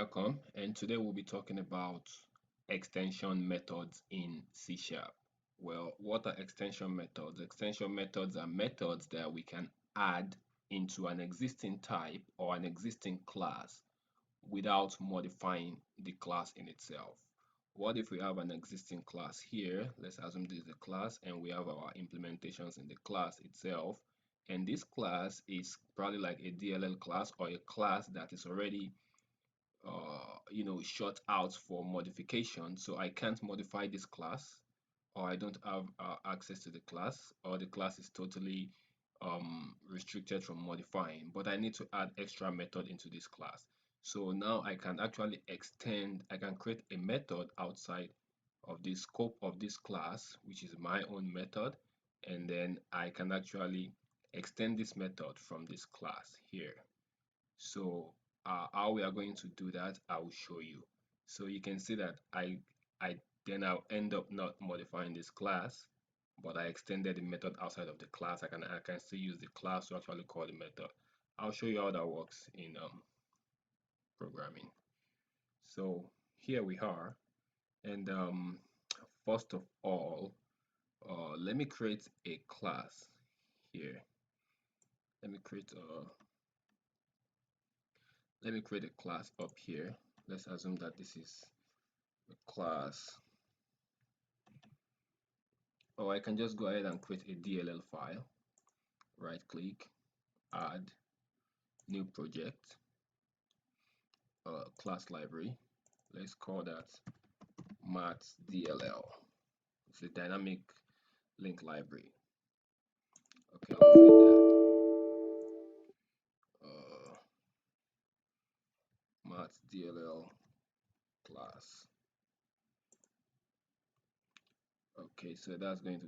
welcome, and today we'll be talking about extension methods in C Sharp. Well, what are extension methods? Extension methods are methods that we can add into an existing type or an existing class without modifying the class in itself. What if we have an existing class here? Let's assume this is a class and we have our implementations in the class itself. And this class is probably like a DLL class or a class that is already shut out for modification. So I can't modify this class, or I don't have access to the class, or the class is totally restricted from modifying, but I need to add extra method into this class. So now I can actually I can create a method outside of the scope of this class, which is my own method, and then I can actually extend this method from this class here. So how we are going to do that, I will show you. So you can see that I'll end up not modifying this class, but I extended the method outside of the class. I can still use the class to actually call the method. I'll show you how that works in programming. So here we are, and first of all, let me create a class here. Let me create a class up here. Let's assume that this is a class, or I can just go ahead and create a DLL file. Right click, add, new project, class library. Let's call that maths DLL. It's a dynamic link library. Okay, I'll create that. Maths DLL class. Okay, so that's going to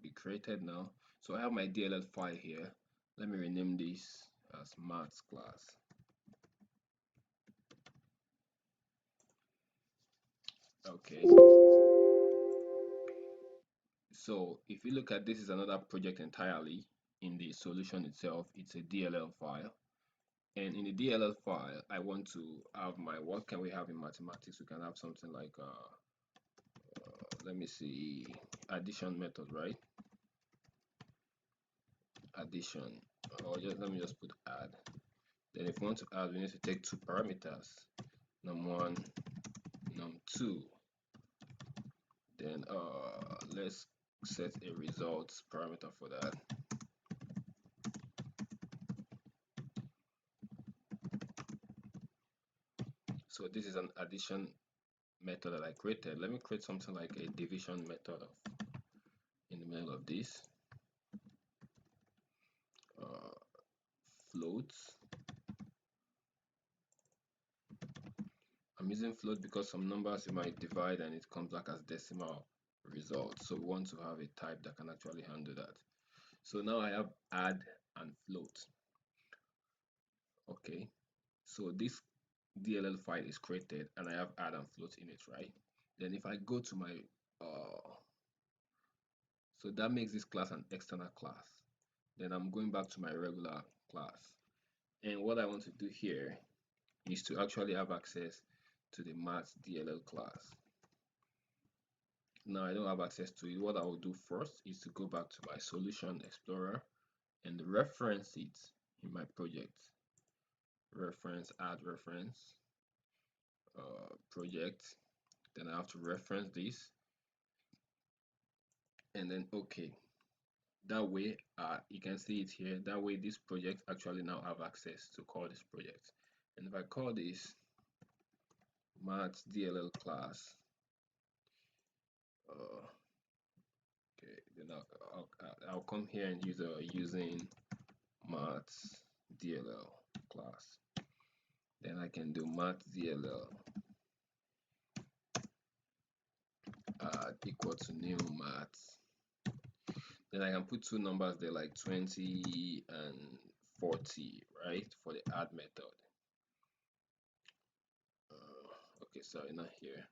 be created now. So I have my DLL file here. Let me rename this as maths class. Okay. So if you look at this, is another project entirely. In the solution itself, it's a DLL file. And in the DLL file, I want to have what can we have in mathematics? We can have something like, let me see, addition method, right? Addition, or let me just put add. Then if we want to add, we need to take two parameters, num1, num2. Then let's set a results parameter for that. So this is an addition method that I created. Let me create something like a division method in the middle of this. Floats. I'm using float because some numbers you might divide and it comes back as decimal results. So we want to have a type that can actually handle that. So now I have add and float. Okay, so this DLL file is created and I have add and float in it, right? Then if I go to my so that makes this class an external class. Then I'm going back to my regular class, and what I want to do here is to actually have access to the maths DLL class. Now I don't have access to it. What I will do first is to go back to my solution explorer and reference it in my project. Reference, add reference, project. Then I have to reference this, and then okay. That way, you can see it here. That way, this project actually now have access to call this project. And if I call this maths DLL class, okay, then I'll come here and use using maths DLL class. Then I can do maths DLL equal to new maths. Then I can put two numbers there like 20 and 40, right, for the add method. Okay, sorry, not here.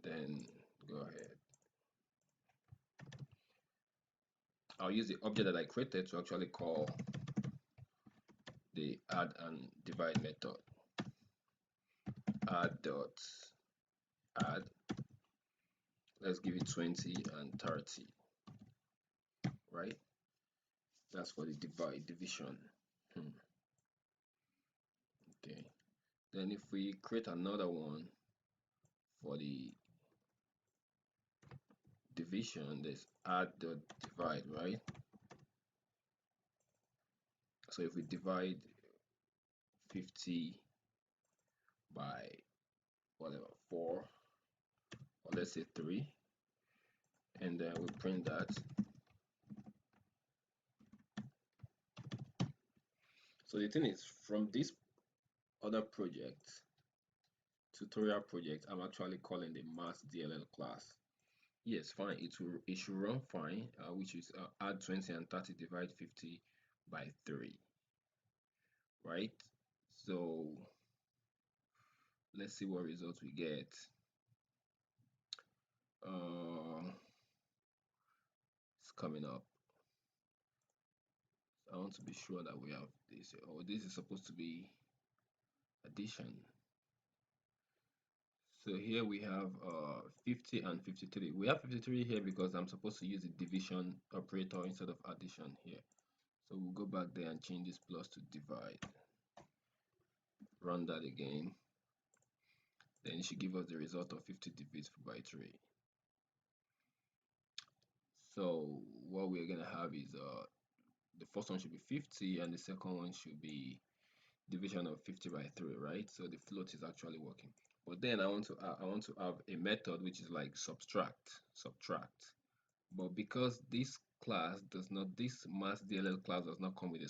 Then go ahead. I'll use the object that I created to actually call the add and divide method. add dot add, let's give it 20 and 30, right? That's for the division. Okay, then if we create another one for the division, there's add dot divide, right? So if we divide 50 by whatever 4, or let's say 3, and then we print that. So the thing is, from this other project, tutorial project, I'm actually calling the mass DLL class. Yes, fine, it should run fine, which is add 20 and 30 divide 50 by 3, right? So let's see what results we get. It's coming up. I want to be sure that we have this. Oh, this is supposed to be addition. So here we have 50 and 53. We have 53 here because I'm supposed to use the division operator instead of addition here. So we'll go back there and change this plus to divide. Run that again. Then it should give us the result of 50 divided by 3. So what we're going to have is the first one should be 50 and the second one should be division of 50 by 3, right? So the float is actually working. But then I want to have a method which is like subtract. But because this class does not, this mass DLL class does not come with a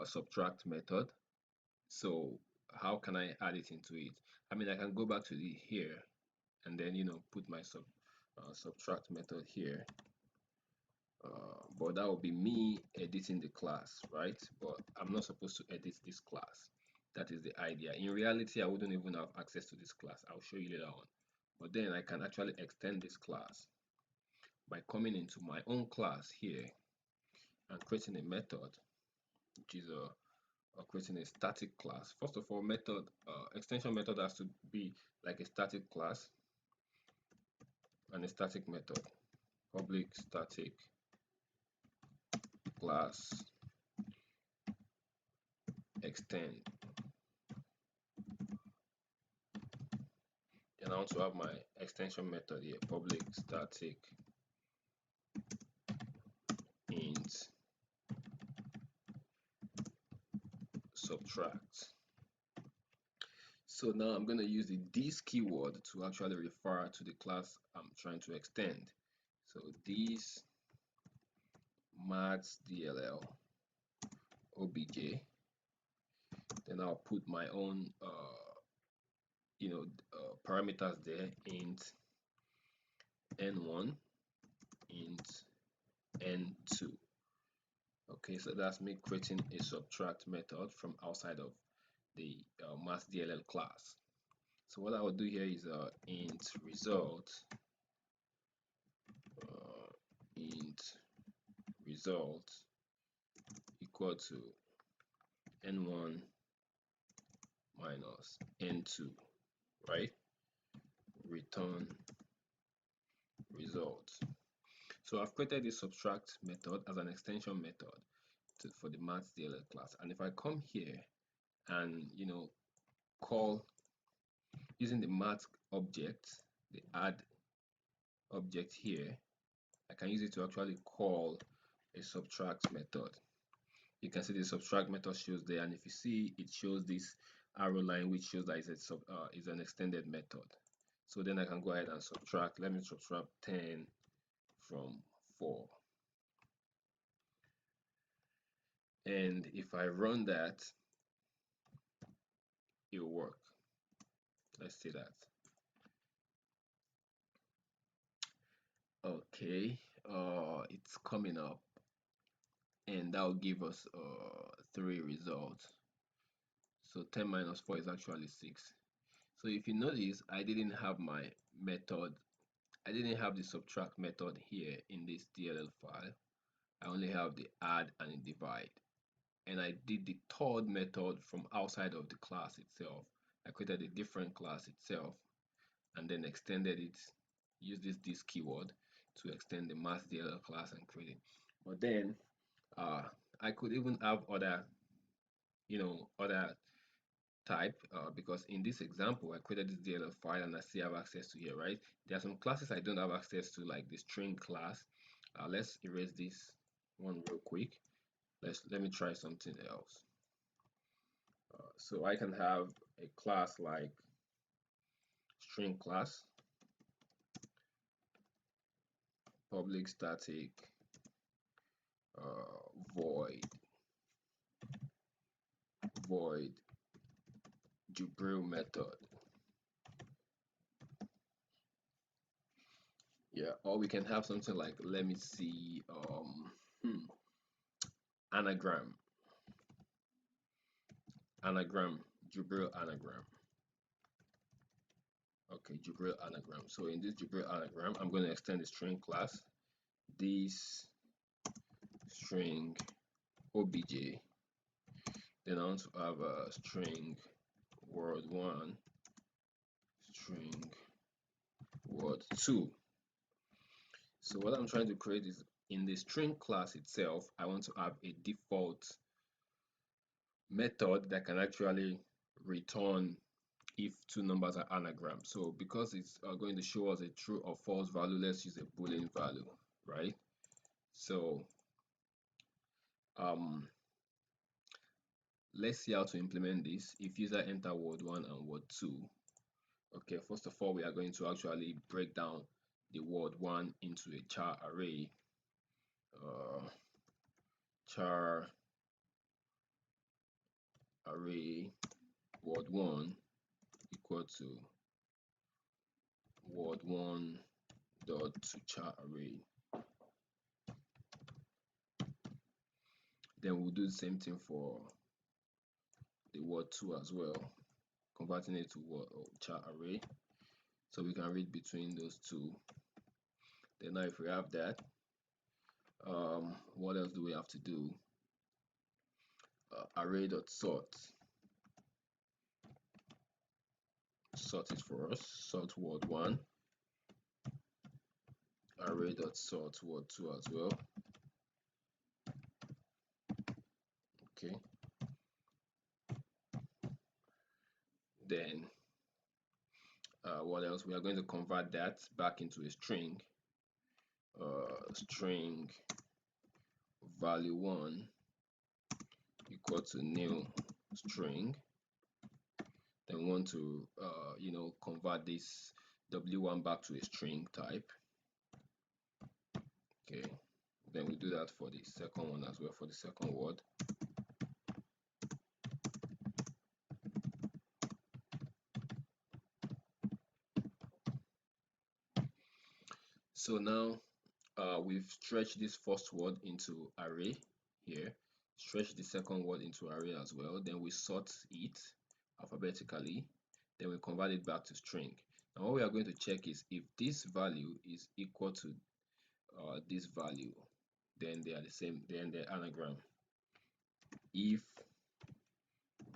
subtract method. So how can I add it into it? I mean, I can go back to the here and then put my subtract method here. But that will be me editing the class, right? But I'm not supposed to edit this class. That is the idea. In reality, I wouldn't even have access to this class. I'll show you later on. But then I can actually extend this class by coming into my own class here and creating a method, which is creating a static class. First of all, extension method has to be like a static class and a static method. Public static class extend. And I want to have my extension method here, public static int subtract. So now I'm going to use the this keyword to actually refer to the class I'm trying to extend. So this max DLL obj, then I'll put my own parameters there, int n1, int n2. Okay, so that's me creating a subtract method from outside of the mass DLL class. So what I will do here is int result equal to n1 minus n2, right? Return result. So I've created this subtract method as an extension method for the maths DLL class. And if I come here and call using the math object, the add object here, I can use it to actually call a subtract method. You can see the subtract method shows there, and if you see, it shows this arrow line which shows that is an extended method. So then I can go ahead and subtract. Let me subtract 10 from 4. And if I run that, it will work. Let's see that. Okay, it's coming up, and that will give us 3 results. So 10 minus 4 is actually 6. So if you notice, I didn't have my method, I didn't have the subtract method here in this DLL file. I only have the add and the divide. and I did the third method from outside of the class itself. I created a different class itself and then extended it, use this keyword to extend the math.dll class and create it. But then I could even have other, other type, because in this example I created this DLL file and I still have access to here, right? There are some classes I don't have access to, like the string class. Let's erase this one real quick. Let me try something else. So I can have a class like string class, public static void Jubril method. Yeah, or we can have something like, let me see, anagram, Jubril anagram. Okay, Jubril anagram. So in this Jubril anagram, I'm going to extend the string class, this string obj. Then I want to have a string word1, string word2. So what I'm trying to create is, in the string class itself, I want to have a default method that can actually return if two numbers are anagram. So because it's going to show us a true or false value, let's use a Boolean value, right? So let's see how to implement this. If user enter word1 and word2, okay, first of all, we are going to actually break down the word1 into a char array. Char array word1 equal to word1 dot to char array. Then we'll do the same thing for the word2 as well, converting it to word char array, so we can read between those two. Then now if we have that, what else do we have to do? Array dot sort it for us, sort word1, array dot sort word2 as well. Okay, then what else? We are going to convert that back into a string. String value1 equal to new string. Then we want to convert this w1 back to a string type. Okay, then we do that for the second one as well, for the second word. So now we've stretched this first word into array here, stretch the second word into array as well, then we sort it alphabetically, then we convert it back to string. Now what we are going to check is if this value is equal to this value, then they are the same, then they're anagram. If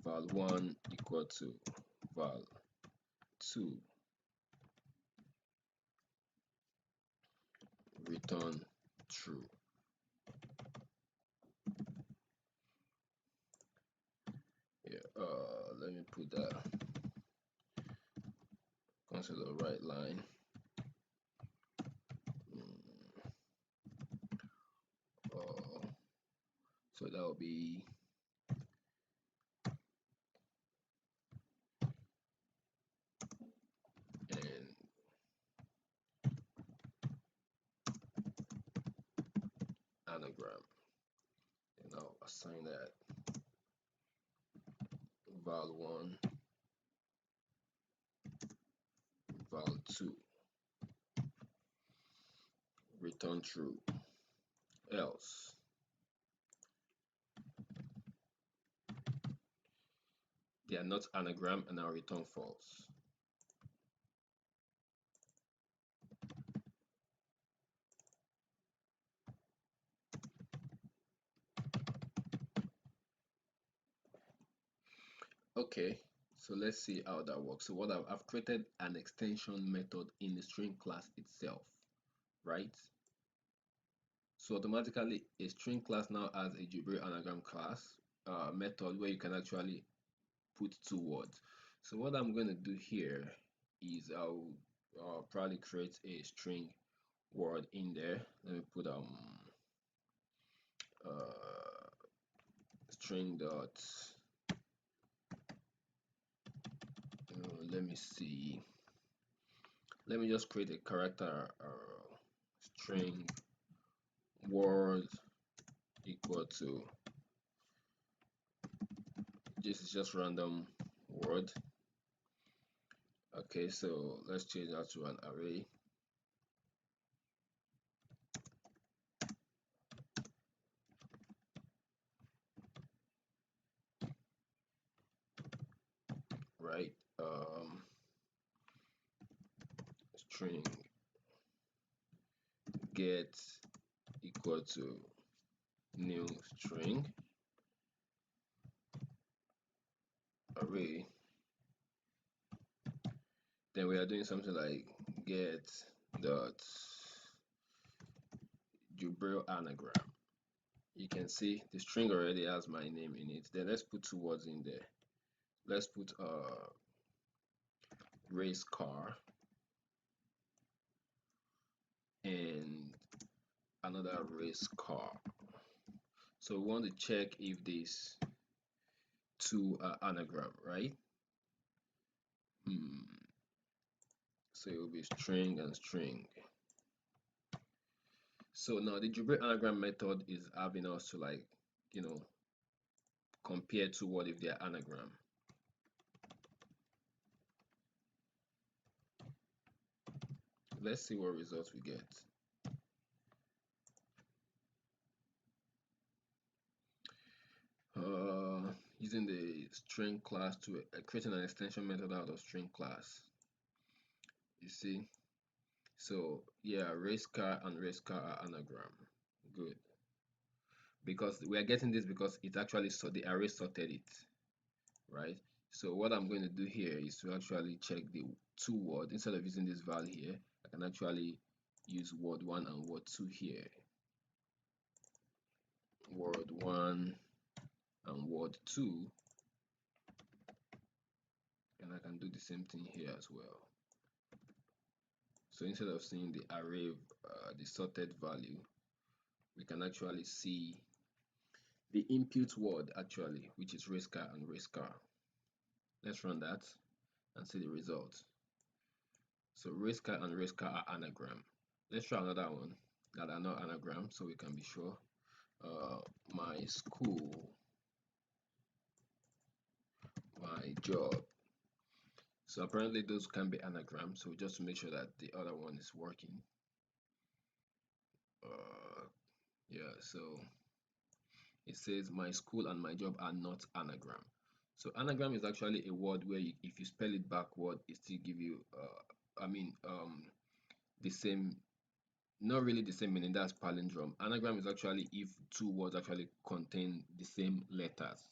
val1 equal to val2, return true. Yeah, let me put that consider right line. So that will be an anagram, and I'll assign that val1, val2, return true, else they are not anagram, and I'll return false. Okay, so let's see how that works. So what I've created an extension method in the string class itself, right? So automatically a string class now has a jailbreak anagram class method where you can actually put two words. So what I'm going to do here is I'll probably create a string word in there. Let me put uh, string dot let me see, let me just create a character string word equal to, this is just random word. Okay, so let's change that to an array. Right, string get equal to new string array. Then we are doing something like get dot jailbreak anagram. You can see the string already has my name in it. Then let's put two words in there. Let's put race car and another race car. So we want to check if these two are anagram, right? So it will be string and string. So now the jailbreak anagram method is having us to, like, compare to what if they are anagram. Let's see what results we get. Using the string class to creating an extension method out of string class. You see, so yeah, race car and race car are anagram. Good, because we are getting this because it actually the array sorted it, right? So what I'm going to do here is to actually check the two words. Instead of using this val here, I can actually use word 1 and word 2 here. Word 1 and word 2, and I can do the same thing here as well. So instead of seeing the array, the sorted value, we can actually see the input word actually, which is race car and race car. Let's run that and see the results. So race car and race car are anagram. Let's try another one that are not anagram so we can be sure. My school, my job. So apparently those can be anagram. So just to make sure that the other one is working. Yeah, so it says my school and my job are not anagram. So anagram is actually a word where if you spell it backward, it still give you the same, not really the same meaning. That's palindrome. Anagram is actually if two words actually contain the same letters,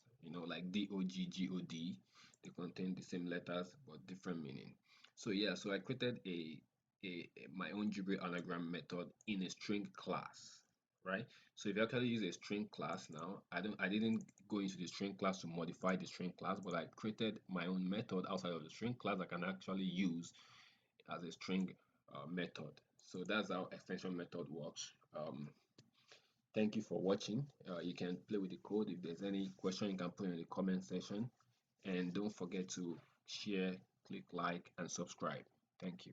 like D-O-G-G-O-D, they contain the same letters but different meaning. So yeah, so I created my own jailbreak anagram method in a string class, right? So if you actually use a string class now, I didn't go into the string class to modify the string class, but I created my own method outside of the string class I can actually use as a string method. So that's how extension method works. Thank you for watching. You can play with the code. If there's any question, you can put in the comment section, and don't forget to share, click like, and subscribe. Thank you.